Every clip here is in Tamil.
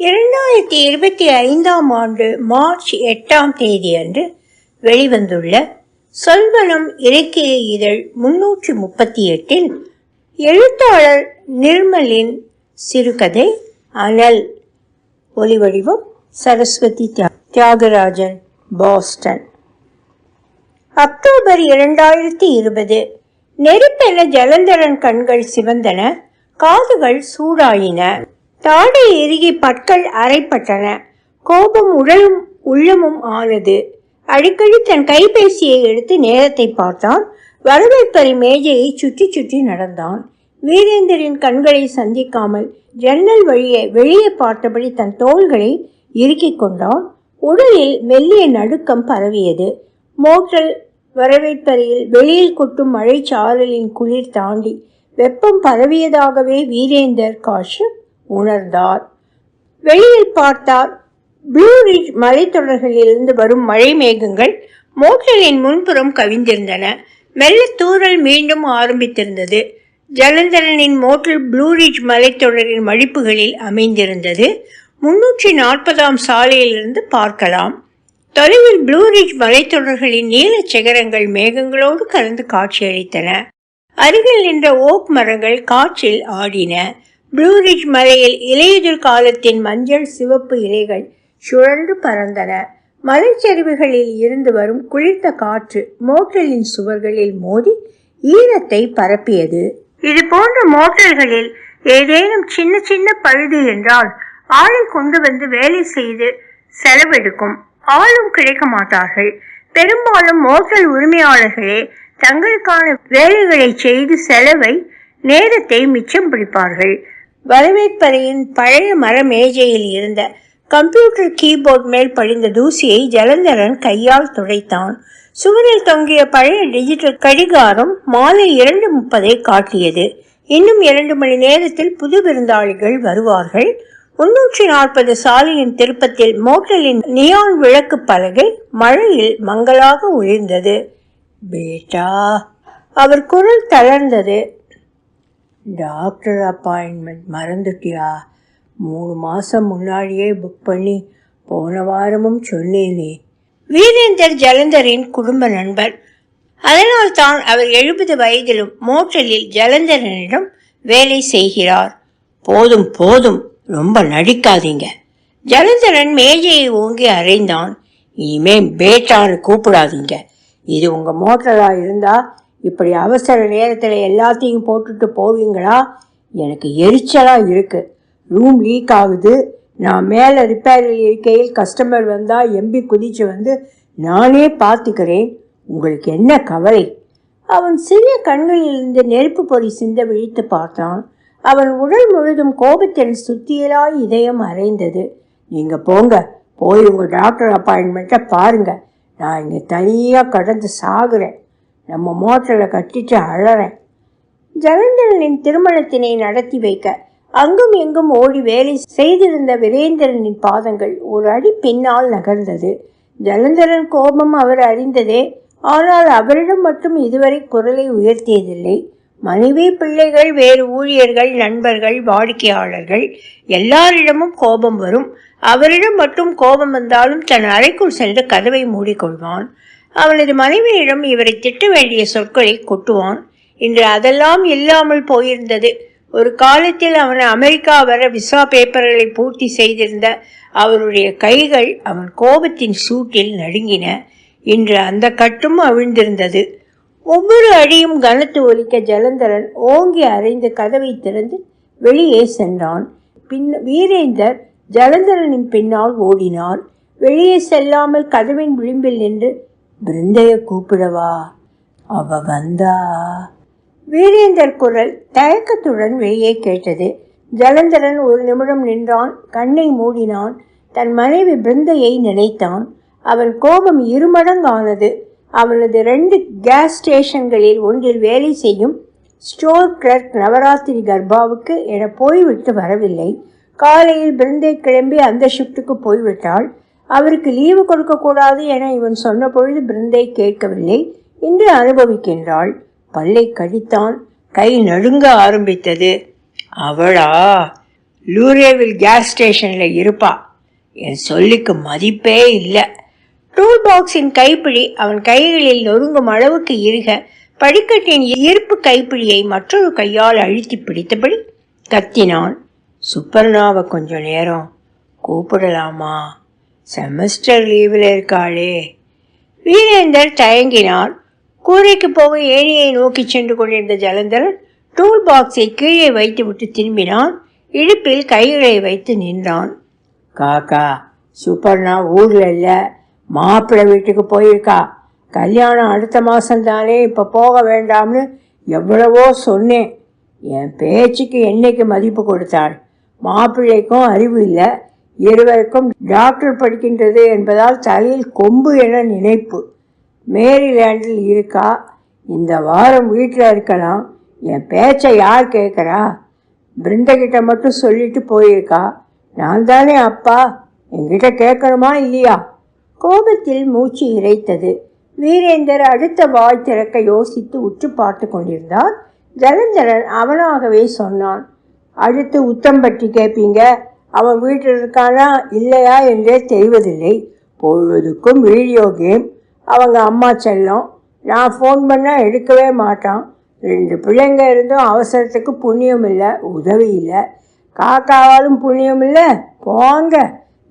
2025 ஆண்டு மார்ச் 8ஆம் தேதி அன்று வெளிவந்துள்ள சொல்வனம் இலக்கிய இதழ் 338 எழுத்தாளர் நிர்மலின் சிறுகதை அனல். ஒலிவடிவம் சரஸ்வதி தியாகராஜன், பாஸ்டன். அக்டோபர் 2020. நெருப்பென ஜலந்தரன் கண்கள் சிவந்தன, காதுகள் சூடாயின, தாடை எருகி பற்கள் அரைப்பட்டன. கோபம் உடலும் உள்ளமும் ஆனது. அடிக்கடி தன் கைபேசியை எடுத்து நேரத்தை பார்த்தான். வரவேற்பறை மேஜையை சுற்றி சுற்றி நடந்தான். வீரேந்தரின் கண்களை சந்திக்காமல் ஜன்னல் வழியே வெளியே பார்த்தபடி தன் தோள்களை இறுக்கிக் கொண்டான். உடலில் மெல்லிய நடுக்கம் பரவியது. மோட்டல் வரவேற்பறையில் வெளியில் கொட்டும் மழை சாரலின் குளிர் தாண்டி வெப்பம் பரவியதாகவே வீரேந்தர் காஷ்யப் உணர்ந்தார். வெளியில் பார்த்தார். ப்ளூ ரிட்ஜ் மலைத்தொடர்களிலிருந்து வரும் மழை மேகங்கள் மோட்டலின் முன்புறம் கவிந்திருந்தன. மெல்ல தூறல் மீண்டும் ஆரம்பித்திருந்தது. ஜலந்தரனின் மோட்டல் ப்ளூ ரிட்ஜ் மலைத்தொடரின் மடிப்புகளில் அமைந்திருந்தது. 340ஆம் சாலையிலிருந்து பார்க்கலாம். தொலைவில் ப்ளூ ரிட்ஜ் மலைத்தொடர்களின் நீல சிகரங்கள் மேகங்களோடு கலந்து காட்சியளித்தன. அருகில் நின்ற ஓக் மரங்கள் காற்றில் ஆடின. ப்ளூ ரிட்ஜ் மலையில் இலையுதிர் காலத்தின் மஞ்சள் சிவப்பு இலைகள் சுழன்று பறந்தன. மலைச்சரிவுகளில் இருந்து வரும் குளிர்ந்த காற்று மோட்டலின் சுவர்களில் மோதி ஈரத்தை பரப்பியது. இது போன்ற மோட்டல்களில் ஏதேனும் சின்ன சின்ன பழுது என்றால் ஆளை கொண்டு வந்து வேலை செய்து செலவெடுக்கும். ஆளும் கிடைக்க மாட்டார்கள். பெரும்பாலும் மோட்டல் உரிமையாளர்களே தங்களுக்கான வேலைகளை செய்து செலவை நேரத்தை மிச்சம் பிடிப்பார்கள். வரவேற்பறையின் பழைய மர மேஜையில் இருந்த கம்ப்யூட்டர் கீபோர்ட் மேல் படிந்த தூசியை ஜலந்தரன் கையால் துடைத்தான். சுவரில் தொங்கிய பழைய டிஜிட்டல் கடிகாரம் மாலை 2:30 காட்டியது. இன்னும் 2 மணி நேரத்தில் புது விருந்தாளிகள் வருவார்கள். 340 சாலையின் திருப்பத்தில் மோட்டலின் நியான் விளக்கு பலகை மழையில் மங்களாக ஒளிர்ந்தது. பேட்டா, அவர் குரல் தளர்ந்தது. டாக்டர் அப்பாயின்மெண்ட் மறந்துட்டியா? 3 மாசம் முன்னாடியே புக் பண்ணி போன வாரமும் சொன்னேனே. வீரேந்தர் ஜலந்தரின் குடும்ப நண்பர். அதனால் தான் அவர் 70 வயதிலும் மோட்டலில் ஜலந்தரனிடம் வேலை செய்கிறார். போதும் போதும், ரொம்ப நடிக்காதீங்க. ஜலந்தரன் மேஜையை ஓங்கி அறைந்தான். இனிமே பேட்டான்னு கூப்பிடாதீங்க. இது உங்க மோட்டலா இருந்தா இப்படி அவசர நேரத்துல எல்லாத்தையும் போட்டுட்டு போவீங்களா? எனக்கு எரிச்சலா இருக்கு. ரூம் லீக் ஆகுது. நான் மேல ரிப்பேரில் இருக்கையில் கஸ்டமர் வந்தா எம்பி குதிச்சு வந்து நானே பார்த்துக்கிறேன். உங்களுக்கு என்ன கவலை? அவன் சிறிய கண்களிலிருந்து நெருப்பு பொறி சிந்த விழித்து பார்த்தான். அவன் உடல் முழுதும் கோபத்தில் சுத்தியலாய் இதயம் அரைந்தது. நீங்க போங்க, போய் உங்க டாக்டர் அப்பாயின்மெண்ட்டை பாருங்க. நான் இங்க தனியா கடந்து சாகுறேன். நம்ம மோட்டலை கட்டிட்டு அழறேன். ஜலந்தரனின் திருமணத்தினை நடத்தி வைக்க அங்கும் எங்கும் ஓடி வேலை செய்திருந்த வீரேந்தரனின் பாதங்கள் ஒரு அடி பின்னால் நகர்ந்தது. ஜலந்தரன் கோபம் அவர் அறிந்ததே. ஆனால் அவரிடம் மட்டும் இதுவரை குரலை உயர்த்தியதில்லை. மனைவி, பிள்ளைகள், வேறு ஊழியர்கள், நண்பர்கள், வாடிக்கையாளர்கள் எல்லாரிடமும் கோபம் வரும். அவரிடம் மட்டும் கோபம் வந்தாலும் தன் அறைக்குள் சென்று கதவை மூடிக்கொள்வான். அவனது மனைவியிடம் இவரை திட்ட வேண்டிய சொற்களை கொட்டுவான். இன்று அதெல்லாம் இல்லாமல் போயிருந்தது. ஒரு காலத்தில் அவன் அமெரிக்கா வர விசா பேப்பர்களை பூர்த்தி செய்திருந்த அவருடைய கைகள் அவன் கோபத்தின் சூட்டில் நடுங்கின. இன்று அந்த கட்டும் அவிழ்ந்திருந்தது. ஒவ்வொரு அடியும் கனத்து ஒலிக்க ஜலந்தரன் ஓங்கி அறைந்து கதவை திறந்து வெளியே சென்றான். வீரேந்தர் ஜலந்தரனின் பின்னால் ஓடினார். வெளியே செல்லாமல் கதவின் விளிம்பில் நின்று, பிருந்தைய கூப்பிடவா? அவ வந்தா? வீரேந்தர் குரல் தயக்கத்துடன் வெளியே கேட்டது. ஜலந்தரன் ஒரு நிமிடம் நின்றான். கண்ணை மூடினான். தன் மனைவி பிருந்தையை நினைத்தான். அவன் கோபம் இருமடங்கானது. அவனது 2 கேஸ் ஸ்டேஷன்களில் ஒன்றில் வேலை செய்யும் ஸ்டோர் கிளர்க் நவராத்திரி கர்ப்பாவுக்கு என போய்விட்டு வரவில்லை. காலையில் பிருந்தை கிளம்பி அந்த ஷிப்டுக்கு போய்விட்டாள். அவருக்கு லீவு கொடுக்கக்கூடாது என இவன் சொன்ன பொழுது பிருந்தை கேட்கவில்லை. இன்று அனுபவிக்கின்றாள். பல்லை கடித்தான். கை நடுங்க ஆரம்பித்தது. அவளா? லூரேவில் கேஸ் ஸ்டேஷன்ல இருப்பா. என் சொல்லுக்கு மதிப்பே இல்லை. டூல் பாக்ஸின் கைப்பிடி அவன் கைகளில் நொறுங்கும் அளவுக்கு இருக படிக்கட்டின் இருப்பு கைப்பிடியை மற்றொரு கையால் அழுத்தி பிடித்தபடி கத்தினான். சுப்பர்ணாவை கொஞ்ச நேரம் கூப்பிடலாமா? செமஸ்டர் லீவில் இருக்காளே. வீரேந்தர் தயங்கினார். கூரைக்கு போக ஏணியை நோக்கி சென்று கொண்டிருந்த ஜலந்தரன் டூல் பாக்ஸை கீழே வைத்துவிட்டு திரும்பினான். இடுப்பில் கைகளை வைத்து நின்றான். காக்கா, சுப்பர்ணா ஊர்ல இல்ல, மாப்பிள்ளை வீட்டுக்கு போயிருக்கா. கல்யாணம் அடுத்த மாசம்தானே, இப்ப போக வேண்டாம்னு எவ்வளவோ சொன்னேன். என் பேச்சுக்கு என்னைக்கு மதிப்பு கொடுத்தாள்? மாப்பிள்ளைக்கும் அறிவு இல்லை, இருவருக்கும் டாக்டர் படிக்கின்றது என்பதால் தலையில் கொம்பு என நினைப்பு. மேரிலேண்டில் இருக்கா. இந்த வாரம் வீட்டில் இருக்கலாம். என் பேச்சை யார் கேட்குறா? பிருந்தகிட்ட மட்டும் சொல்லிட்டு போயிருக்கா. நான் தானே அப்பா, என்கிட்ட கேட்கணுமா இல்லையா? கோபத்தில் மூச்சு இறைத்தது. வீரேந்தர் அடுத்த வாய் திறக்க யோசித்து உற்று பார்த்து கொண்டிருந்தார். ஜலந்தரன் அவனாகவே சொன்னான். அடுத்து உத்தம் பற்றி கேட்பீங்க. அவன் வீட்டில் இருக்கானா இல்லையா என்றே தெரிவதில்லை. பொழுதுக்கும் வீடியோ கேம். அவங்க அம்மா செல்லம். நான் ஃபோன் பண்ணால் எடுக்கவே மாட்டான். 2 பிள்ளைங்க இருந்தும் அவசரத்துக்கு புண்ணியம் இல்லை, உதவி இல்லை. காக்காவாலும் புண்ணியம் இல்லை. போங்க,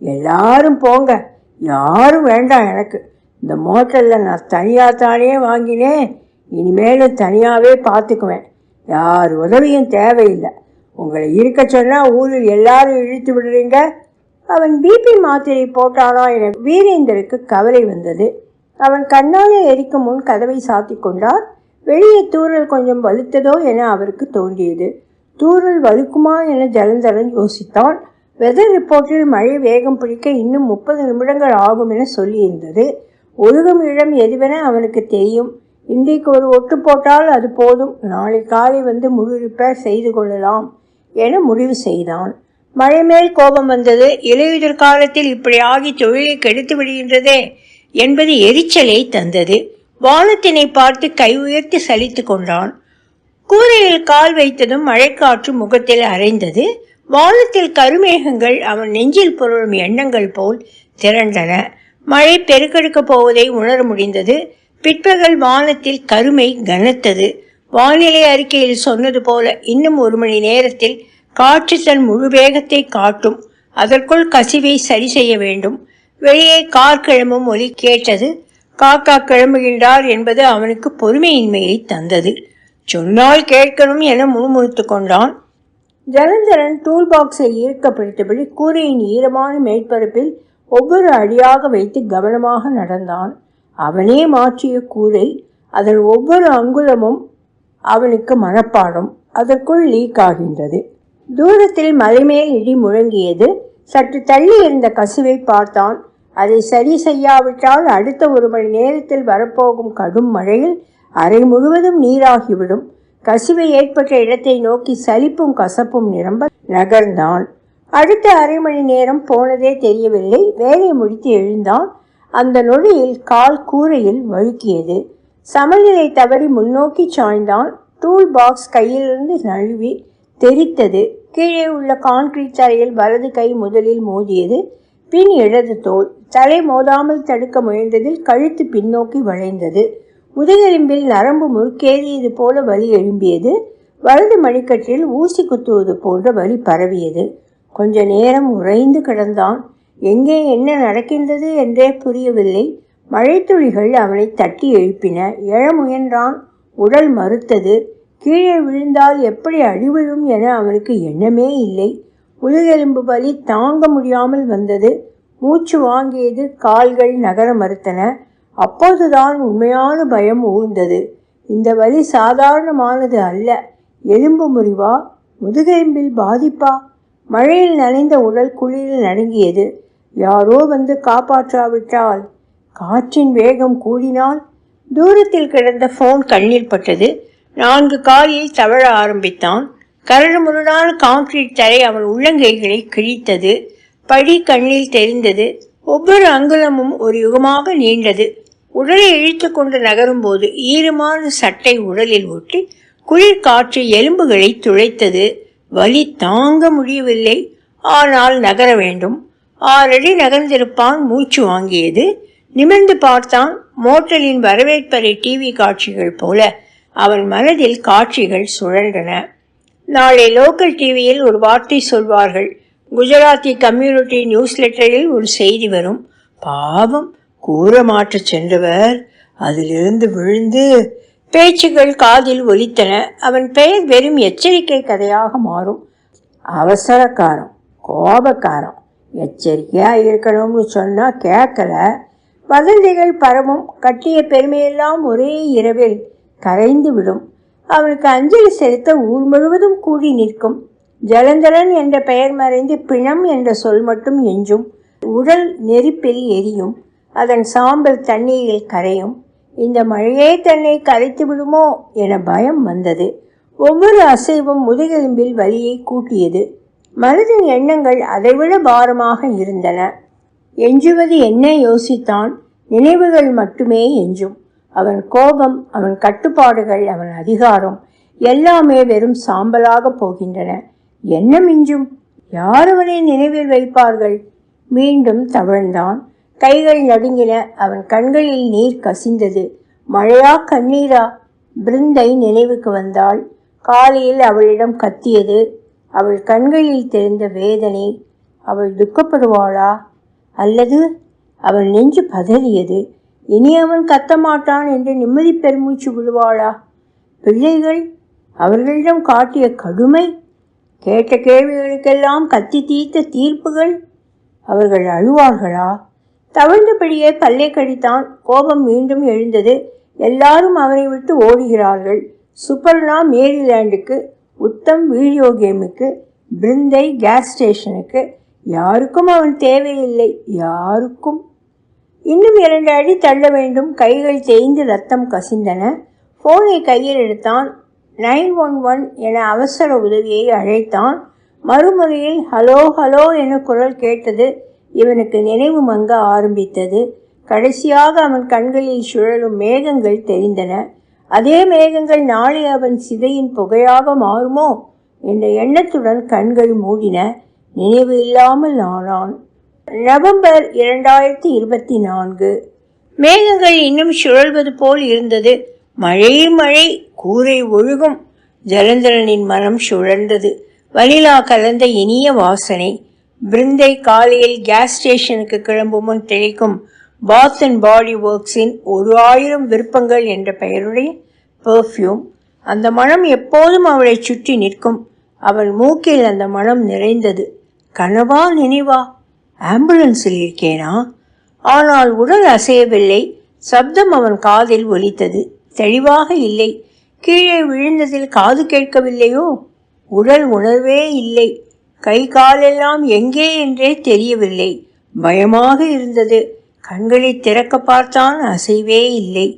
எல்லாரும் போங்க. யாரும் வேண்டாம் எனக்கு. இந்த மோட்டலில் நான் தனியாக தானே வாங்கினேன். இனிமேலும் தனியாகவே பார்த்துக்குவேன். யார் உதவியும் தேவையில்லை. உங்களை இருக்க சொன்னால் ஊரில் எல்லாரும் இழுத்து விடுறீங்க. அவன் பிபி மாத்திரை போட்டானா என வீரேந்தருக்கு கவலை வந்தது. அவன் கண்ணாலே எரிக்கும் முன் கதவை சாத்தி கொண்டார். வெளியே தூறல் கொஞ்சம் வலுத்ததோ என அவருக்கு தோன்றியது. தூறல் வலுக்குமா என ஜலந்தரன் யோசித்தான். வெதர் ரிப்போர்ட்டில் மழை வேகம் பிடிக்க இன்னும் 30 நிமிடங்கள் ஆகும் என சொல்லியிருந்தது. ஒழுகும் இடம் எதுவென அவனுக்கு தெரியும். இன்றைக்கு ஒரு ஒட்டு போட்டால் அது போதும். நாளை காலை வந்து முழு ரிப்பேர் செய்து கொள்ளலாம் என முடிவு செய்தான். மழை மேல் கோபம் வந்தது. இலையுதிர் காலத்தில் இப்படி ஆகி தொழிலை கெடுத்து விடுகின்றதே என்பது எரிச்சலை தந்தது. வானத்தினை பார்த்து கை உயர்த்தி சலித்து கொண்டான். கூரையில் கால் வைத்ததும் மழைக்காற்று முகத்தில் அரைந்தது. வானத்தில் கருமேகங்கள் அவன் நெஞ்சில் புரளும் எண்ணங்கள் போல் திரண்டன. மழை பெருக்கெடுக்கப் போவதை உணர முடிந்தது. பிற்பகல் வானத்தில் கருமை கனத்தது. வானிலை அறிக்கையில் சொன்னது போல இன்னும் 1 மணி நேரத்தில் காற்று தன் முழு வேகத்தை காட்டும். அதற்குள் கசிவை சரி செய்ய வேண்டும். வெளியே கார் கிளம்பும் ஒலி கேட்டது. காக்கா கிளம்புகின்றார் என்பது அவனுக்கு பொறுமையின்மையை தந்தது. சொன்னால் கேட்கணும் என முணுமுணுத்து கொண்டான். ஜலந்தரன் டூல் பாக்ஸை ஈர்க்க பிடித்தபடி கூரையின் ஈரமான மேற்பரப்பில் ஒவ்வொரு அடியாக வைத்து கவனமாக நடந்தான். அவனே மாற்றிய கூரை. அதன் ஒவ்வொரு அங்குலமும் அவனுக்கு மனப்பாடம். அதற்குள் லீக் ஆகின்றது. தூரத்தில் மலைமேல் இடி முழங்கியது. சற்று தள்ளி இருந்த கசிவை பார்த்தான். அதை சரி செய்யாவிட்டால் அடுத்த 1 மணி நேரத்தில் வரப்போகும் கடும் மழையில் அறை முழுவதும் நீராகிவிடும். கசிவை ஏற்பட்ட இடத்தை நோக்கி சலிப்பும் கசப்பும் நிரம்ப நகர்ந்தான். அடுத்த அரை மணி நேரம் போனதே தெரியவில்லை. வேலை முடித்து எழுந்தான். அந்த நொடியில் கால் கூரையில் வழுக்கியது. சமநிலை தவறி முன்னோக்கி சாய்ந்தான். டூல் பாக்ஸ் கையிலிருந்து நழுவி தெரித்தது. கீழே உள்ள கான்கிரீட் தரையில் வலது கை முதலில் மோதியது. பின் இடது தோள். தலை மோதாமல் தடுக்க முயன்றதில் கழுத்து பின்னோக்கி வளைந்தது. முதுகெலும்பில் நரம்பு முறுக்கேறியது போல வலி எழும்பியது. வலது மணிக்கட்டில் ஊசி குத்துவது போன்ற வலி பரவியது. கொஞ்ச நேரம் உறைந்து கிடந்தான். எங்கே என்ன நடக்கின்றது என்றே புரியவில்லை. மழைத்துளிகள் அவனை தட்டி எழுப்பின. எழ முயன்றான். உடல் மறுத்தது. கீழே விழுந்தால் எப்படி அடிவிழும் என அவனுக்கு எண்ணமே இல்லை. முதுகெலும்பு வலி தாங்க முடியாமல் வந்தது. மூச்சு வாங்கியது. கால்கள் நகர மறுத்தன. அப்போதுதான் உண்மையான பயம் ஊர்ந்தது. இந்த வலி சாதாரணமானது அல்ல. எலும்பு முறிவா? முதுகெலும்பில் பாதிப்பா? மழையில் நனைந்த உடல் குளிரில் நடுங்கியது. யாரோ வந்து காப்பாற்றாவிட்டால்? காற்றின் வேகம் கூடினால்? தூரத்தில் கிடந்த போன் கண்ணில் பட்டது. 4 காலில் தவழ ஆரம்பித்தான். கரடு முரடான கான்கிரீட் தரை அவன் உள்ளங்கைகளை கிழித்தது. படி கண்ணில் தெரிந்தது. ஒவ்வொரு அங்குலமும் ஒரு யுகமாக நீண்டது. உடலை இழுத்து கொண்டு நகரும் போது ஈரமான சட்டை உடலில் ஒட்டி குளிர் காற்று எலும்புகளை துளைத்தது. வலி தாங்க முடியவில்லை. ஆனால் நகர வேண்டும். 6 அடி நகர்ந்திருப்பான். மூச்சு வாங்கியது. நிமிர்ந்து பார்த்தான். மோட்டலின் வரவேற்பறை டிவி காட்சிகள் போல அவன் மனதில் காட்சிகள் சுழன்றன. நாளை லோக்கல் டிவியில் ஒரு வார்த்தை சொல்வார்கள். குஜராத்தி கம்யூனிட்டி நியூஸ் லெட்டரில் ஒரு செய்தி வரும். பாவம், கூற மாற்ற சென்றவர் அதிலிருந்து விழுந்து. பேச்சுகள் காதில் ஒலித்தன. அவன் பெயர் வெறும் எச்சரிக்கை கதையாக மாறும். அவசரக்காரன், கோபக்காரன், எச்சரிக்கையா இருக்கணும்னு சொன்னா கேட்கல. வதந்திகள் பரவும். கட்டிய பெருமையெல்லாம் ஒரே இரவில் கரைந்து விடும். அவனுக்கு அஞ்சலி செலுத்த ஊர் முழுவதும் கூடி நிற்கும். ஜலந்தரன் என்ற பெயர் மறைந்து பிணம் என்ற சொல் மட்டும் எஞ்சும். உடல் நெருப்பில் எரியும். அதன் சாம்பல் தண்ணீரில் கரையும். இந்த மழையே தன்னை கரைத்து விடுமோ என பயம் வந்தது. ஒவ்வொரு அசைவும் முதுகெலும்பில் வலியை கூட்டியது. மனதின் எண்ணங்கள் அதைவிட பாரமாக இருந்தன. எஞ்சுவது என்ன யோசித்தான். நினைவுகள் மட்டுமே எஞ்சும். அவன் கோபம், அவன் கட்டுப்பாடுகள், அவன் அதிகாரம் எல்லாமே வெறும் சாம்பலாக போகின்றன. என்ன மிஞ்சும்? யார் அவனை நினைவில் வைப்பார்கள்? மீண்டும் தவழ்ந்தான். கைகள் நடுங்கின. அவன் கண்களில் நீர் கசிந்தது. மழையா கண்ணீரா? பிருந்தை நினைவுக்கு வந்தாள். காலையில் அவளிடம் கத்தியது. அவள் கண்களில் தெரிந்த வேதனை. அவள் துக்கப்படுவாளா? அல்லது அவள் நெஞ்சு பதறியது. இனி அவன் கத்தமாட்டான் என்று நிம்மதி பெருமூச்சு விடுவாளா? பிள்ளைகள், அவர்களிடம் காட்டிய கடுமை, கேட்ட கேள்விகளுக்கெல்லாம் கத்தி தீர்த்த தீர்ப்புகள், அவர்கள் அழுவார்களா? தவழ்ந்தபடியே பல்லை கடித்தான். கோபம் மீண்டும் எழுந்தது. எல்லாரும் அவனை விட்டு ஓடுகிறார்கள். சுபர்ணா மேரிலாண்டுக்கு, உத்தம் வீடியோ கேமுக்கு, பிருந்தை கேஸ் ஸ்டேஷனுக்கு. யாருக்கும் அவன் தேவையில்லை. யாருக்கும். இன்னும் 2 அடி தள்ள வேண்டும். கைகள் தேய்ந்து ரத்தம் கசிந்தன. போனை கையில் எடுத்தான். 911 என அவசர உதவியை அழைத்தான். மறுமுறையில் ஹலோ ஹலோ என குரல் கேட்டது. இவனுக்கு நினைவு மங்க ஆரம்பித்தது. கடைசியாக அவன் கண்களில் சுழலும் மேகங்கள் தெரிந்தன. அதே மேகங்கள் நாளை அவன் சிதையின் புகையாக மாறுமோ என்ற எண்ணத்துடன் கண்கள் மூடின. நினைவு இல்லாமல் ஆனான். நவம்பர் 2024. மேகங்கள் இன்னும் சுழல்வது போல் இருந்தது. மழை மழை, கூரை ஒழுகும். ஜலந்தரனின் மனம் சுழன்றது. வனிலா கலந்த இனிய வாசனை. பிருந்தை காலையில் கேஸ் ஸ்டேஷனுக்கு கிளம்பும் முன் தெளிக்கும் பாத் அண்ட் பாடி ஒர்க்ஸின் 1000 விருப்பங்கள் என்ற பெயருடைய பெர்ஃப்யூம். அந்த மனம் எப்போதும் அவளை சுற்றி நிற்கும். அவள் மூக்கில் அந்த மனம் நிறைந்தது. கனவா நினைவா? ஆம்புலன்ஸில் இருக்கேனா? ஆனால் உடல் அசையவில்லை. சப்தம் அவன் காதில் ஒலித்தது. தெளிவாக இல்லை. கீழே விழுந்ததில் காது கேட்கவில்லையோ? உடல் உணர்வே இல்லை. கை காலெல்லாம் எங்கே என்றே தெரியவில்லை. பயமாக இருந்தது. கண்களை திறக்க பார்த்தான். அசைவே இல்லை.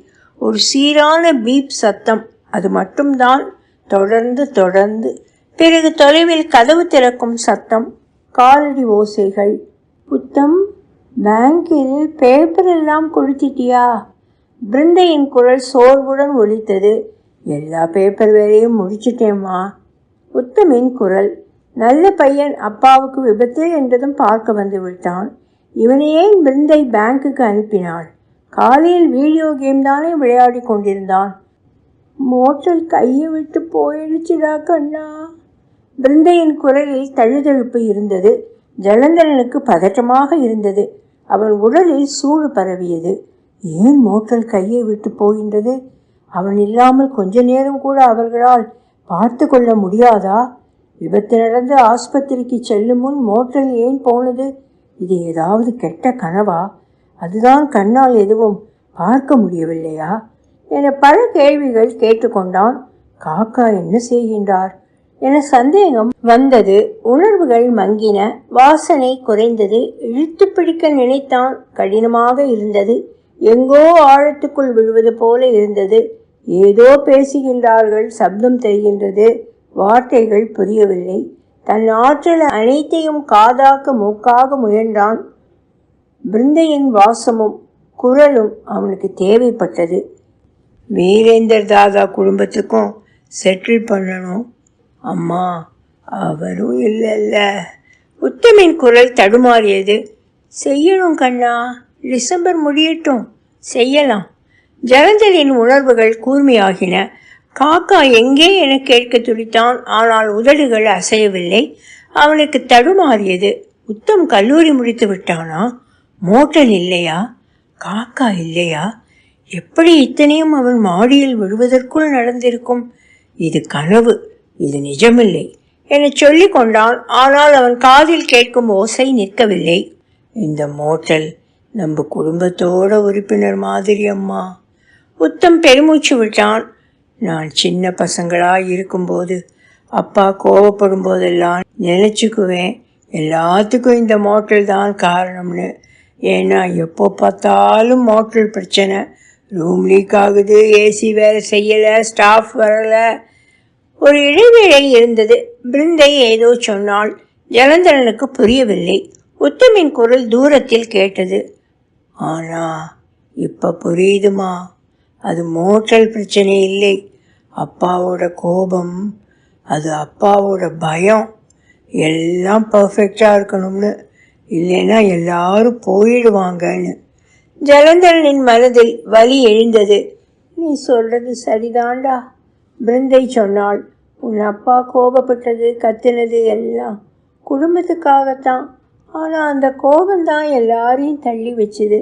ஒரு சீரான பீப் சத்தம். அது மட்டும்தான். தொடர்ந்து பிறகு தொலைவில் கதவு திறக்கும் சத்தம். காலடி ஓசைகள். புத்தம், பேங்கில் பேப்பர் எல்லாம் கொடுத்திட்டியா? பிருந்தையின் குரல் சோர்வுடன் ஒலித்தது. எல்லா பேப்பர் வேலையும் முடிச்சிட்டேம்மா. உத்தமின் குரல். நல்ல பையன். அப்பாவுக்கு விபத்து என்றதும் பார்க்க வந்து விட்டான். இவனை ஏன் பிருந்தை பேங்குக்கு அனுப்பினாள்? காலையில் வீடியோ கேம் தானே விளையாடி கொண்டிருந்தான். மோட்டல் கையை விட்டு போயிடுச்சுடா கண்ணா. பிருந்தையின் குரலில் தழுதழுப்பு இருந்தது. ஜலந்தரனுக்கு பதற்றமாக இருந்தது. அவன் உடலில் சூடு பரவியது. ஏன் மோட்டல் கையை விட்டு போகின்றது? அவன் இல்லாமல் கொஞ்ச நேரம் கூட அவர்களால் பார்த்து கொள்ள முடியாதா? விபத்து நடந்து ஆஸ்பத்திரிக்கு செல்லும் முன் மோட்டல் ஏன் போனது? இது ஏதாவது கெட்ட கனவா? அதுதான் கண்ணால் எதுவும் பார்க்க முடியவில்லையா என பல கேள்விகள் கேட்டுக்கொண்டான். காக்கா என்ன செய்கின்றார் என சந்தேகம் வந்தது. உணர்வுகள் மங்கின. வாசனை குறைந்தது. இழுத்து பிடிக்க நினைத்தான். கடினமாக இருந்தது. எங்கோ ஆழத்துக்குள் விழுவது போல இருந்தது. ஏதோ பேசுகின்றார்கள். சப்தம் தெரிகின்றது. வார்த்தைகள் புரியவில்லை. தன் ஆற்றல் அனைத்தையும் காதாக்க மூக்காக முயன்றான். பிருந்தையின் வாசமும் குரலும் அவனுக்கு தேவைப்பட்டது. வீரேந்தர் தாதா குடும்பத்துக்கும் செட்டில் பண்ணணும். அம்மா, அவரும் இல்லைல்ல. உத்தமின் குரல் தடுமாறியது. செய்யணும் கண்ணா, டிசம்பர் முடியட்டும், செய்யலாம். ஜலந்தரின் உணர்வுகள் கூர்மையாகின. காக்கா எங்கே என கேட்க துடித்தான். ஆனால் உதடுகள் அசையவில்லை. அவனுக்கு தடுமாறியது. உத்தம் கல்லூரி முடித்து விட்டானா? மோட்டல் இல்லையா? காக்கா இல்லையா? எப்படி இத்தனையும் அவன் மாடியில் விழுவதற்குள் நடந்திருக்கும்? இது கனவு, இது நிஜமில்லை என சொல்லி கொண்டான். ஆனால் அவன் காதில் கேட்கும் ஓசை நிற்கவில்லை. இந்த மோட்டல் நம்ம குடும்பத்தோட உறுப்பினர் மாதிரி அம்மா. உத்தம் பெருமூச்சு விட்டான். நான் சின்ன பசங்களாக இருக்கும்போது அப்பா கோவப்படும் போதெல்லாம் நினச்சிக்குவேன், எல்லாத்துக்கும் இந்த மோட்டல் தான் காரணம்னு. ஏன்னா எப்போ பார்த்தாலும் மோட்டல் பிரச்சனை. ரூம் லீக் ஆகுது, ஏசி வேலை செய்யலை, ஸ்டாஃப் வரலை. ஒரு இடைவேளை இருந்தது. பிருந்தை ஏதோ சொன்னாள். ஜலந்தரனுக்கு புரியவில்லை. உத்தமின் குரல் தூரத்தில் கேட்டது. ஆனா இப்ப புரியுதுமா, அது மோட்டல் பிரச்சனை இல்லை, அப்பாவோட கோபம். அது அப்பாவோட பயம், எல்லாம் பர்ஃபெக்டாக இருக்கணும்னு, இல்லைன்னா எல்லாரும் போயிடுவாங்கன்னு. ஜலந்தரனின் மனதில் வலி எழுந்தது. நீ சொல்றது சரிதான்டா, பிருந்தை சொன்னாள். உன் அப்பா கோபப்பட்டது, கத்துனது எல்லாம் குடும்பத்துக்காகத்தான். ஆனால் அந்த கோபம்தான் எல்லாரையும் தள்ளி வச்சுது.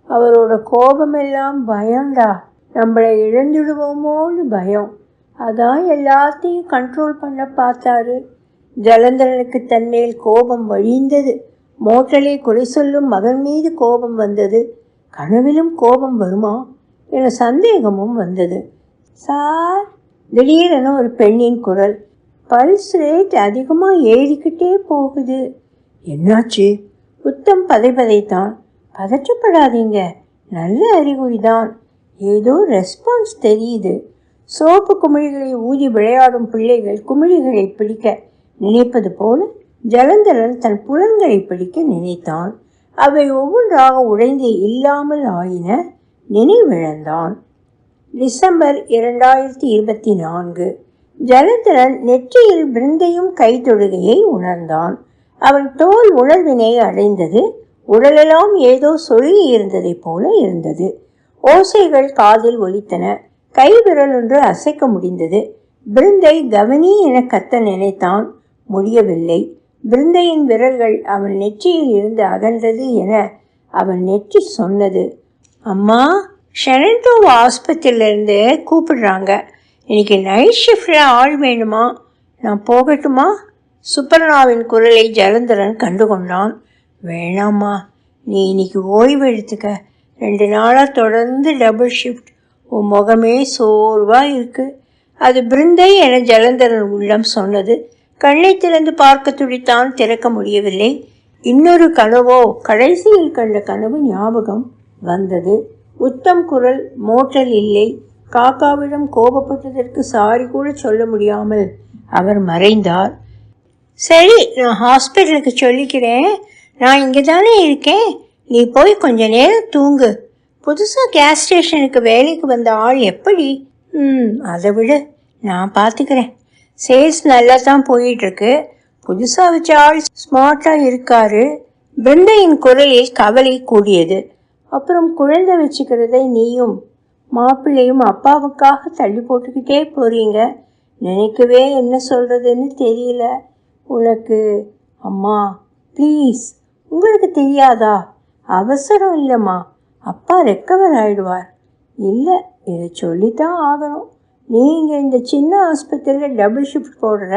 அவரோட கோபமெல்லாம் பயம்டா, நம்மளை இழந்துடுவோமோன்னு பயம். அதான் எல்லாத்தையும் கண்ட்ரோல் பண்ண பார்த்தாரு. ஜலந்தரனுக்கு தன்மேல் கோபம் வழிந்தது. மோட்டலை குறை சொல்லும் மகன் மீது கோபம் வந்தது. கனவிலும் கோபம் வருமா என சந்தேகமும் வந்தது. சார், திடீரென ஒரு பெண்ணின் குரல். பல்ஸ் ரேட் அதிகமாக ஏறிக்கிட்டே போகுது. என்னாச்சு? உத்தம் பதைத்தான். பதற்றப்படாதீங்க, நல்ல அறிகுறிதான். ஏதோ ரெஸ்பான்ஸ் தெரியுது. சோப்பு குமிழிகளை ஊதி விளையாடும் பிள்ளைகள் குமிழிகளை பிடிக்க நினைப்பது போல ஜலந்தரன் தன் புலன்களை பிடிக்க நினைத்தான். அவை ஒவ்வொன்றாக உடைந்து இல்லாமல் ஆயின. நினைவிழந்தான். டிசம்பர் 2024. ஜலந்தரன் நெற்றியில் பிருந்தையும் கைத்தொடுகையை உணர்ந்தான். அவன் தோல் உணர்வினை அடைந்தது. உடலெல்லாம் ஏதோ சொருகி இருந்ததை போல இருந்தது. ஓசைகள் காதில் ஒலித்தன. கை விரல் ஒன்று அசைக்க முடிந்தது. பிருந்தை கவனி என கத்த நினைத்தான். முடியவில்லை. பிருந்தையின் விரல்கள் அவன் நெற்றியில் இருந்து அகன்றது என அவன் நெற்றி சொன்னது. அம்மா, ஷெரண்டோவா ஆஸ்பத்திரியிலேருந்து கூப்பிடுறாங்க. இன்னைக்கு நைட் ஷிஃப்டில் ஆள் வேணுமா? நான் போகட்டுமா? சுப்பர்ணாவின் குரலை ஜலந்தரன் கண்டுகொண்டான். வேணாம்மா, நீ இன்னைக்கு ஓய்வு எடுத்துக்க. 2 நாளாக தொடர்ந்து டபுள் ஷிஃப்ட். உன் முகமே சோர்வாக இருக்கு. அது பிருந்தை என ஜலந்தரன் உள்ளம் சொன்னது. கண்ணை திறந்து பார்க்க துடித்தான். திறக்க முடியவில்லை. இன்னொரு கனவோ, கடைசியில் கண்ட கனவு ஞாபகம் வந்தது. உத்தம் குரல். மோட்டல் இல்லை. காக்காவிடம் கோபப்பட்டதற்கு சாரி கூட சொல்ல முடியாமல் அவர் மறைந்தார். சரி, நான் ஹாஸ்பிட்டலுக்கு சொல்லிக்கிறேன். நான் இங்கே தானே இருக்கேன். நீ போய் கொஞ்ச நேரம் தூங்கு. புதுசாக கேஸ் ஸ்டேஷனுக்கு வேலைக்கு வந்த ஆள் எப்படி? அதை விட நான் பார்த்துக்கிறேன். சேல்ஸ் நல்லா தான் போயிட்டுருக்கு. புதுசாக வச்ச ஆள் ஸ்மார்ட்டாக இருக்காரு. பிருந்தையின் குரலில் கவலை கூடியது. அப்புறம் குழந்தை வச்சுக்கிறதை நீயும் மாப்பிள்ளையும் அப்பாவுக்காக தள்ளி போட்டுக்கிட்டே போறீங்க. நினைக்கவே என்ன சொல்கிறதுன்னு தெரியல உனக்கு. அம்மா ப்ளீஸ், உங்களுக்கு தெரியாதா? அவசரம் இல்லைம்மா, அப்பா ரெக்கவர் ஆகிடுவார். இல்லை, இதை சொல்லித்தான் ஆகணும். நீங்கள் இந்த சின்ன ஆஸ்பத்திரியில் டபுள் ஷிஃப்ட் போடுற.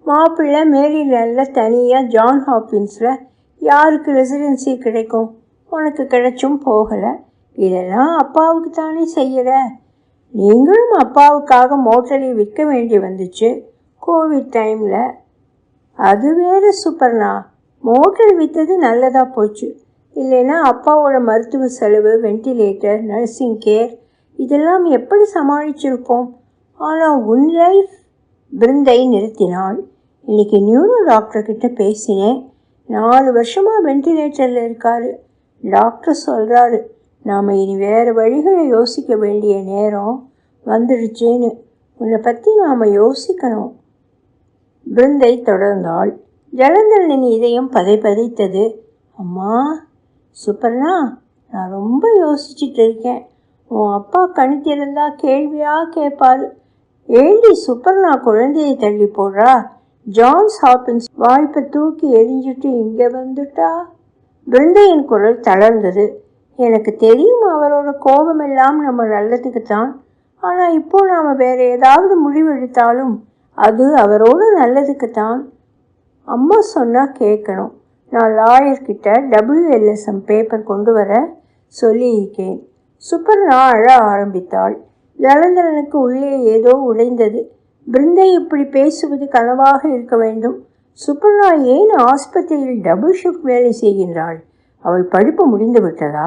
மாப்பிள்ளை மேரிலாண்டில் தனியாக ஜான் ஹாப்கின்ஸில் யாருக்கு ரெசிடென்சி கிடைக்கும்? உனக்கு கிடைச்சும் போகலை. இதெல்லாம் அப்பாவுக்கு தானே செய்கிற. நீங்களும் அப்பாவுக்காக மோட்டலை விற்க வேண்டி வந்துச்சு கோவிட் டைமில். அது வேறு சுப்பர்ணா, மோட்டல் விற்றது நல்லதாக போச்சு. இல்லைன்னா அப்பாவோட மருத்துவ செலவு, வெண்டிலேட்டர், நர்சிங் கேர் இதெல்லாம் எப்படி சமாளிச்சிருப்போம்? ஆனால் உன் லைஃப். பிருந்தை நிறுத்தினாள். இன்னைக்கு நியூரோ டாக்டர்கிட்ட பேசினேன். 4 வருஷமாக வெண்டிலேட்டரில் இருக்காரு. டாக்டர் சொல்கிறாரு, நாம் இனி வேறு வழிகளை யோசிக்க வேண்டிய நேரம் வந்துடுச்சேன்னு. உன்னை பற்றி நாம் யோசிக்கணும். பிருந்தை தொடர்ந்தாள். ஜலந்தரனின் இதயம் பதைத்தது. அம்மா, சுப்பர்ணா, நான் ரொம்ப யோசிச்சுட்டு இருக்கேன். உன் அப்பா கணித்திருந்தா கேள்வியாக கேட்பாரு. ஏண்டி சுப்பர்ணா குழந்தையை தள்ளி போடுறா? ஜான்ஸ் ஹாப்பின்ஸ் வாய்ப்பை தூக்கி எரிஞ்சிட்டு இங்கே வந்துட்டா. பிருந்தையின் குரல் தளர்ந்தது. எனக்கு தெரியும், அவரோட கோபமெல்லாம் நம்ம நல்லதுக்குத்தான். ஆனால் இப்போ நாம் வேற ஏதாவது முடிவெடுத்தாலும் அது அவரோட நல்லதுக்குத்தான். அம்மா சொன்னால் கேட்கணும். நான் லாயர்கிட்ட WLSM பேப்பர் கொண்டு வர சொல்லியிருக்கேன். சுப்பர்ணா அழ ஆரம்பித்தாள். ஜலந்தரனுக்கு உள்ளே ஏதோ உடைந்தது. பிருந்தை இப்படி பேசுவது கனவாக இருக்க வேண்டும். சுப்பர்ணா ஏன் ஆஸ்பத்திரியில் டபுள் ஷிஃப்ட் வேலை செய்கின்றாள்? அவள் படிப்பு முடிந்து விட்டதா?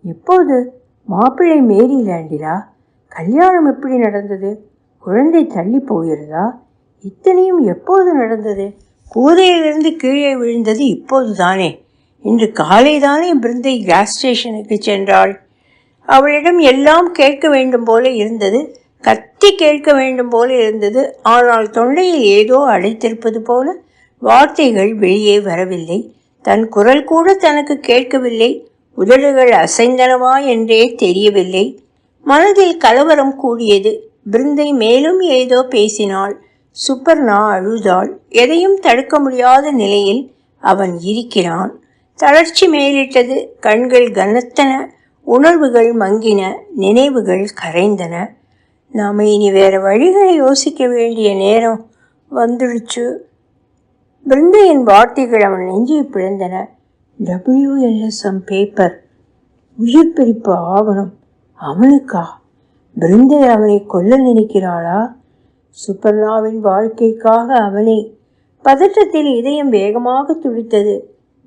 எப்போது? மாப்பிள்ளை மேரிலாண்டிலா? கல்யாணம் எப்படி நடந்தது? குழந்தை தள்ளி போகிறதா? இத்தனையும் எப்போது நடந்தது? கூரையிலிருந்து கீழே விழுந்தது இப்போது தானே. இன்று காலை தானே பிருந்தை கேஸ் ஸ்டேஷனுக்கு சென்றாள். அவளிடம் எல்லாம் கேட்க வேண்டும் போல இருந்தது, கத்தி கேட்க வேண்டும் போல இருந்தது. ஆனால் தொண்டையில் ஏதோ அடைத்திருப்பது போல வார்த்தைகள் வெளியே வரவில்லை. தன் குரல் கூட தனக்கு கேட்கவில்லை. உதடுகள் அசைந்தனவா என்றே தெரியவில்லை. மனதில் கலவரம் கூடியது. பிருந்தை மேலும் ஏதோ பேசினாள். சுப்பர்ணா அழுதாள். எதையும் தடுக்க முடியாத நிலையில் அவன் இருக்கிறான். தளர்ச்சி மேலிட்டது. கண்கள் கனத்தன, உணர்வுகள் மங்கின, நினைவுகள் கரைந்தன. நாம் இனி வேற வழிகளை யோசிக்க வேண்டிய நேரம் வந்துடுச்சு. பிருந்தையின் வார்த்தைகள் அவன் நெஞ்சியை பிழந்தன. WLSM பேப்பர், உயிர் பிரிப்பு ஆவணம் அவனுக்கா? பிருந்தை அவனை கொல்ல நினைக்கிறாளா? சுப்பர்ணாவின் வாழ்க்கைக்காக அவனை? பதற்றத்தில் இதயம் வேகமாக துடித்தது.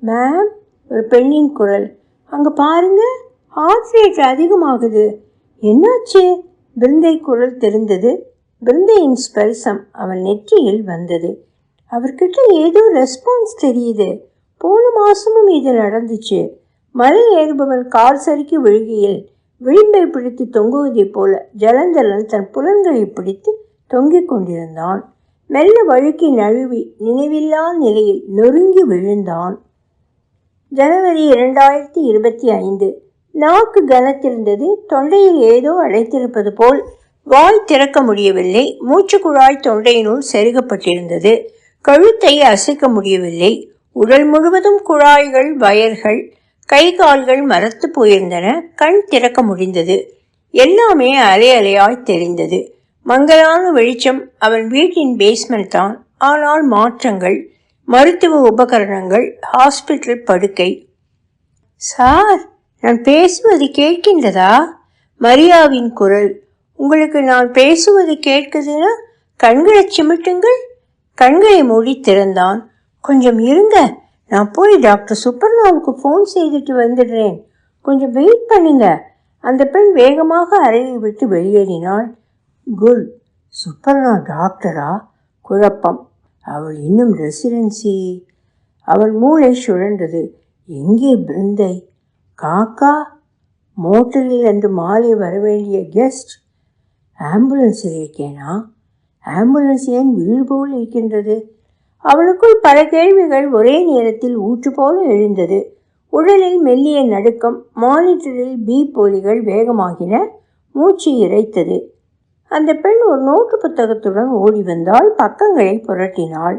மேம், ஒரு பெண்ணின் குரல். அங்கே பாருங்க, ஹார்ட் ரேட் அதிகமாகுது. என்னாச்சு? பிருந்தை குரல் தெரிந்தது. பிருந்தையின் ஸ்பரிசம் அவன் நெற்றியில் வந்தது. அவர்கிட்ட ஏதோ ரெஸ்பான்ஸ் தெரியுது. போன மாசமும் இது நடந்துச்சு. மலை ஏறுபவன் கால் சறுக்கி விழுகையில் விளிம்பை பிடித்து தொங்குவதைப் போல ஜலந்தரன் தன் புலன்களை பிடித்து தொங்கிக் கொண்டிருந்தான். மெல்ல வழுக்கி நழுவி நினைவில்லா நிலையில் நொறுங்கி விழுந்தான். ஜனவரி 2025. நாக்கு கனத்திருந்தது. தொண்டையில் ஏதோ அடைத்திருப்பது போல் வாய் திறக்க முடியவில்லை. மூச்சு குழாய் தொண்டையினுள் செருகப்பட்டிருந்தது. கழுத்தை அசைக்க முடியவில்லை. உடல் முழுவதும் குழாய்கள், வயர்கள், கை கால்கள் மரத்து போயிருந்தன. கண் திறக்க முடிந்தது. எல்லாமே அலை அலையாய் தெரிந்தது. மங்கலான வெளிச்சம். அவன் வீட்டின் பேஸ்மெண்ட் தான். ஆனால் மாற்றங்கள், மருத்துவ உபகரணங்கள், ஹாஸ்பிட்டல் படுக்கை. சார், நான் பேசுவது கேட்கின்றதா? மரியாவின் குரல். உங்களுக்கு நான் பேசுவது கேட்குதுன்னா கண்களை சிமிட்டுங்கள். கண்களை மூடி திறந்தான். கொஞ்சம் இருங்க, நான் போய் டாக்டர் சுப்பர்ணாவுக்கு ஃபோன் செய்துட்டு வந்துடுறேன். கொஞ்சம் வெயிட் பண்ணுங்க. அந்த பெண் வேகமாக அறையை விட்டு வெளியேறினாள். குட். சுப்பர்ணா டாக்டரா? குழப்பம். அவள் இன்னும் ரெசிடென்சி. அவள் மூளை சுழன்றது. எங்கே பிருந்தை? காக்கா? மோட்டலில் அன்று மாலை வரவேண்டிய கெஸ்ட். ஆம்புலன்ஸில் இருக்கேனா? ஆம்புலன்ஸ் ஏன் வீடு போல் இருக்கின்றது? அவளுக்குள் பல கேள்விகள் ஒரே நேரத்தில் ஊற்று போல எழுந்தது. உடலில் மெல்லிய நடுக்கம். மானிட்டரில் பீப் ஒலிகள் வேகமாகின. மூச்சு இறைத்தது. அந்த பெண் ஒரு நோட்டு புத்தகத்துடன் ஓடி வந்தாள். பக்கங்களை புரட்டினாள்.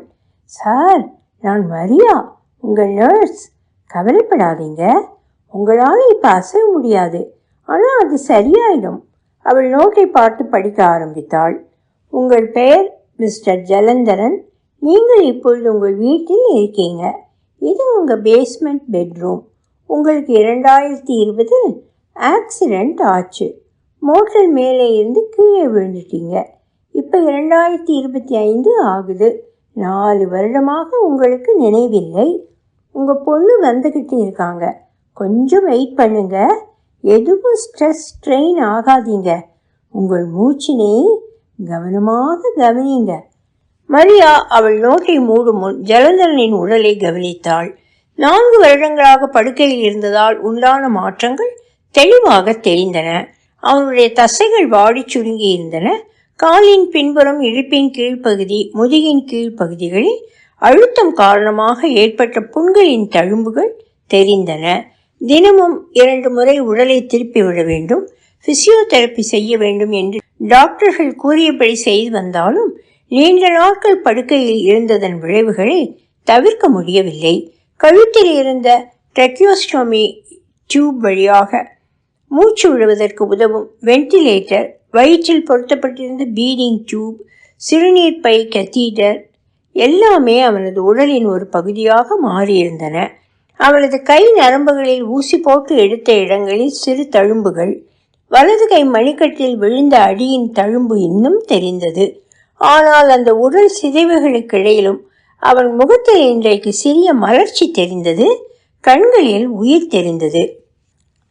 சார், நான் மரியா, உங்கள் நர்ஸ். கவலைப்படாதீங்க, உங்களால் இப்போ அசைய முடியாது, ஆனால் அது சரியாயிடும். அவள் நோட்டை பார்த்து படிக்க ஆரம்பித்தாள். உங்கள் பெயர் மிஸ்டர் ஜலந்தரன். நீங்கள் இப்பொழுது உங்கள் வீட்டில் இருக்கீங்க. இது உங்கள் பேஸ்மெண்ட் பெட்ரூம். உங்களுக்கு 2020 ஆக்சிடெண்ட் ஆச்சு. மோட்டர் மேலே இருந்து கீழே விழுந்துட்டீங்க. இப்போ 2025 ஆகுது. 4 வருடமாக உங்களுக்கு நினைவில்லை. உங்கள் பொண்ணு வந்துக்கிட்டு இருக்காங்க. கொஞ்சம் வெயிட் பண்ணுங்க. எதுவும் ஸ்ட்ரெஸ் ஸ்ட்ரெயின் ஆகாதீங்க. உங்கள் மூச்சினை கவனமாக கவனிங்க. மரியா அவள் நோட்டை மூடும் முன் ஜலந்தரனின் உடலை கவனித்தாள். 4 வருடங்களாக படுக்கையில் இருந்ததால் உண்டான மாற்றங்கள் தெளிவாக தெரிந்தன. அவனுடைய தசைகள் வாடி சுருங்கி இருந்தன. காலின் பின்புறம், இடுப்பின் கீழ்ப்பகுதி, முதுகின் கீழ்ப்பகுதிகளில் அழுத்தம் காரணமாக ஏற்பட்ட புண்களின் தழும்புகள் தெரிந்தன. தினமும் 2 முறை உடலை திருப்பி விட வேண்டும், பிசியோதெரப்பி செய்ய வேண்டும் என்று டாக்டர்கள் கூறியபடி செய்து வந்தாலும் நீண்ட நாட்கள் படுக்கையில் இருந்ததன் விளைவுகளை தவிர்க்க முடியவில்லை. கழுத்தில் இருந்த ட்ரெக்கியோஸ்டோமி டியூப் வழியாக மூச்சு விடுவதற்கு உதவும் வென்டிலேட்டர், வயிற்றில் பொருத்தப்பட்டிருந்த பீடிங் டியூப், சிறுநீர் பை கத்தீட்டர் எல்லாமே அவனது உடலின் ஒரு பகுதியாக மாறியிருந்தன. அவனது கை நரம்புகளில் ஊசி போட்டு எடுத்த இடங்களில் சிறு தழும்புகள், வலது கை மணிக்கட்டில் விழுந்த அடியின் தழும்பு இன்னும் தெரிந்தது. ஆனால் அந்த உடல் சிதைவுகளுக்கு இடையிலும் அவன் முகத்தில் இன்றைக்கு சிறிய மலர்ச்சி தெரிந்தது. கண்களில் உயிர் தெரிந்தது.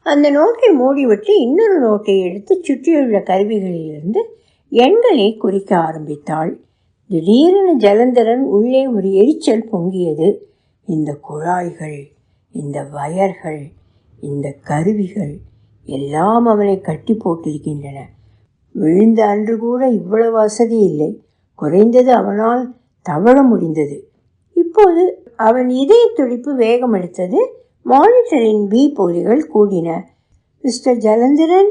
அந்த நோட்டை மூடிவிட்டு இன்னொரு நோட்டை எடுத்து சுற்றியுள்ள கருவிகளிலிருந்து எண்களை குறிக்க ஆரம்பித்தாள். திடீரென ஜலந்தரன் உள்ளே ஒரு எரிச்சல் பொங்கியது. இந்த குழாய்கள், இந்த வயர்கள், இந்த கருவிகள் எல்லாம் அவனை கட்டி போட்டிருக்கின்றன. விழுந்த அன்று கூட இவ்வளவு வசதி இல்லை. குறைந்தது அவனால் தவழ முடிந்தது. இப்போது அவன் இதய துடிப்பு வேகமெடுத்தது. மானிட்டரின் போலிகள் கூடின. மிஸ்டர் ஜலந்தரன்,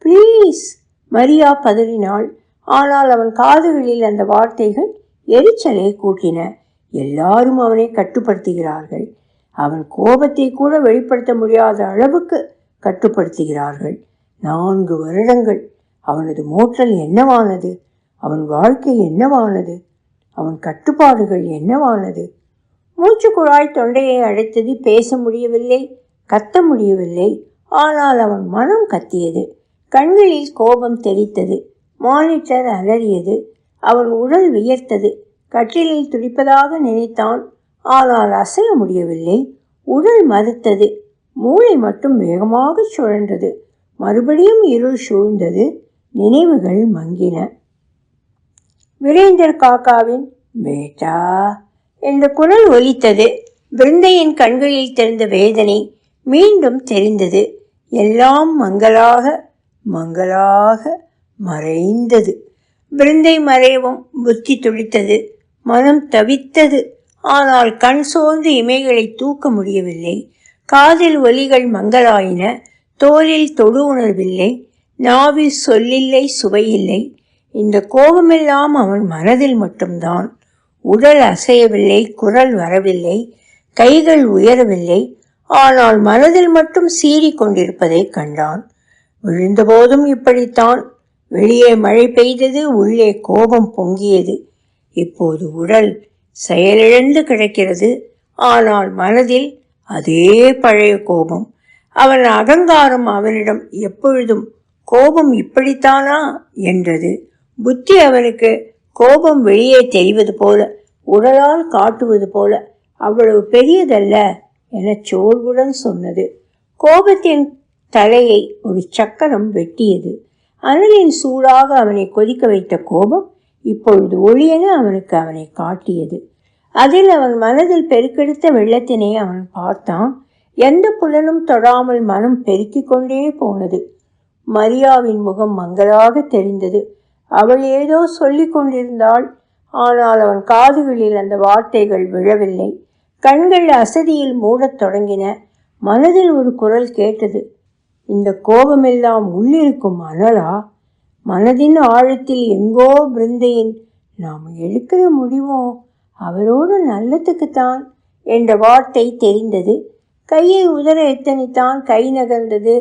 ப்ளீஸ், மரியா பதறினாள். ஆனால் அவன் காதுகளில் அந்த வார்த்தைகள் எரிச்சலை கூட்டின. எல்லாரும் அவனை கட்டுப்படுத்துகிறார்கள். அவன் கோபத்தை கூட வெளிப்படுத்த முடியாத அளவுக்கு கட்டுப்படுத்துகிறார்கள். 4 வருடங்கள் அவனது மோற்றல் என்னவானது? அவன் வாழ்க்கை என்னவானது? அவன் கட்டுப்பாடுகள் என்னவானது? மூச்சு குழாய் தொண்டையை அடைத்தது. பேச முடியவில்லை, கத்த முடியவில்லை. ஆனால் அவன் மனம் கத்தியது. கண்களில் கோபம் தெரித்தது. மானிட்டர் அலறியது. அவன் உடல் வியர்த்தது. கட்டிலில் துடிப்பதாக நினைத்தான். ஆனால் அசைய முடியவில்லை. உடல் மறுத்தது. மூளை மட்டும் வேகமாக சுழன்றது. மறுபடியும் இருள் சூழ்ந்தது. நினைவுகள் மங்கின. வீரேந்தர் காக்காவின் பேட்டா என்ற குரல் ஒலித்தது. பிருந்தையின் கண்களில் தெரிந்த வேதனை மீண்டும் தெரிந்தது. எல்லாம் மங்களாக மங்களாக மறைந்தது. பிருந்தை மறைவும் புத்தி துடித்தது. மனம் தவித்தது. ஆனால் கண் சோர்ந்து இமைகளை தூக்க முடியவில்லை. காதில் ஒலிகள் மங்களாயின. தோலில் தொடு உணர்வில்லை. நாவில் சொல்லில்லை, சுவையில்லை. இந்த கோபமெல்லாம் அவன் மனதில் மட்டும்தான். உடல் அசையவில்லை, குரல் வரவில்லை, கைகள் உயரவில்லை. ஆனால் மனதில் மட்டும் சீறி கொண்டிருப்பதை கண்டான். விழுந்தபோதும் இப்படித்தான். வெளியே மழை பெய்தது, உள்ளே கோபம் பொங்கியது. இப்போது உடல் செயலிழந்து கிடக்கிறது. ஆனால் மனதில் அதே பழைய கோபம். அவன் அகங்காரம் அவனிடம் எப்பொழுதும் கோபம் இப்படித்தானா என்றது. புத்தி அவனுக்கு கோபம் வெளியே தெரிவது போல, உடலால் காட்டுவது போல அவ்வளவு பெரியதல்ல என சோர்வுடன் சொன்னது. கோபத்தின் தலையை ஒரு சக்கரம் வெட்டியது. அனலின் சூடாக அவனை கொதிக்க வைத்த கோபம் இப்பொழுது ஒளியென அவனுக்கு அவனை காட்டியது. அதில் அவன் மனதில் பெருக்கெடுத்த வெள்ளத்தினை அவன் பார்த்தான். எந்த புலனும் தொடாமல் மனம் பெருக்கிக் கொண்டே போனது. மரியாவின் முகம் மங்களாக தெரிந்தது. அவள் ஏதோ சொல்லிக் கொண்டிருந்தாள். ஆனால் அவன் காதுகளில் அந்த வார்த்தைகள் விழவில்லை. கண்கள் அசதியில் மூடத் தொடங்கின. மனதில் ஒரு குரல் கேட்டது. இந்த கோபமெல்லாம் உள்ளிருக்கும் அனலா? மனதின் ஆழத்தில் எங்கோ பிருந்தையின் நாம் எடுக்கிற முடிவும் அவரோடு நல்லத்துக்குத்தான் என்ற வார்த்தை தெரிந்தது. கையை உதற எத்தனித்தான். கை நகர்ந்தது.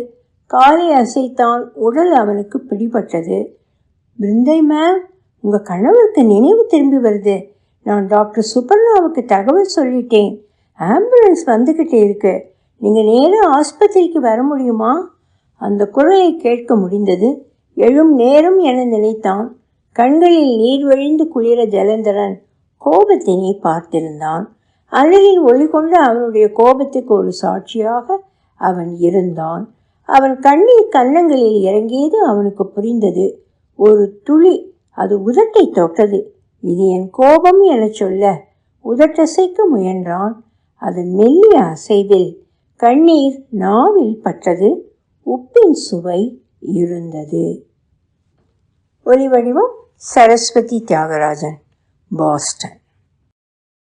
காலை அசைத்தான். உடல் அவனுக்கு பிடிபட்டது. பிருந்தை மேம், உங்கள் கணவருக்கு நினைவு திரும்பி வருது. நான் டாக்டர் சுபர்ணாவுக்கு தகவல் சொல்லிட்டேன். ஆம்புலன்ஸ் வந்துக்கிட்டே இருக்கு. நீங்கள் நேராக ஆஸ்பத்திரிக்கு வர முடியுமா? அந்த குரலை கேட்க முடிந்தது. எழும் நேரம் என நினைத்தான். கண்களில் நீர் வழிந்து குளிர ஜலந்தரன் கோபத்தினை பார்த்திருந்தான். அனலில் ஒளி கொண்டு அவனுடைய கோபத்துக்கு ஒரு சாட்சியாக அவன் இருந்தான். அவன் கண்ணீர் கன்னங்களில் இறங்கியது அவனுக்கு புரிந்தது. ஒரு துளி அது உதட்டை தொட்டது. இது என் கோபம் என சொல்ல உதட்டசைக்க முயன்றான். அதன் மெல்லிய அசைவில் கண்ணீர் நாவில் பட்டது. உப்பின் சுவை இருந்தது. ஒலி வடிவம் சரஸ்வதி தியாகராஜன், பாஸ்டன்.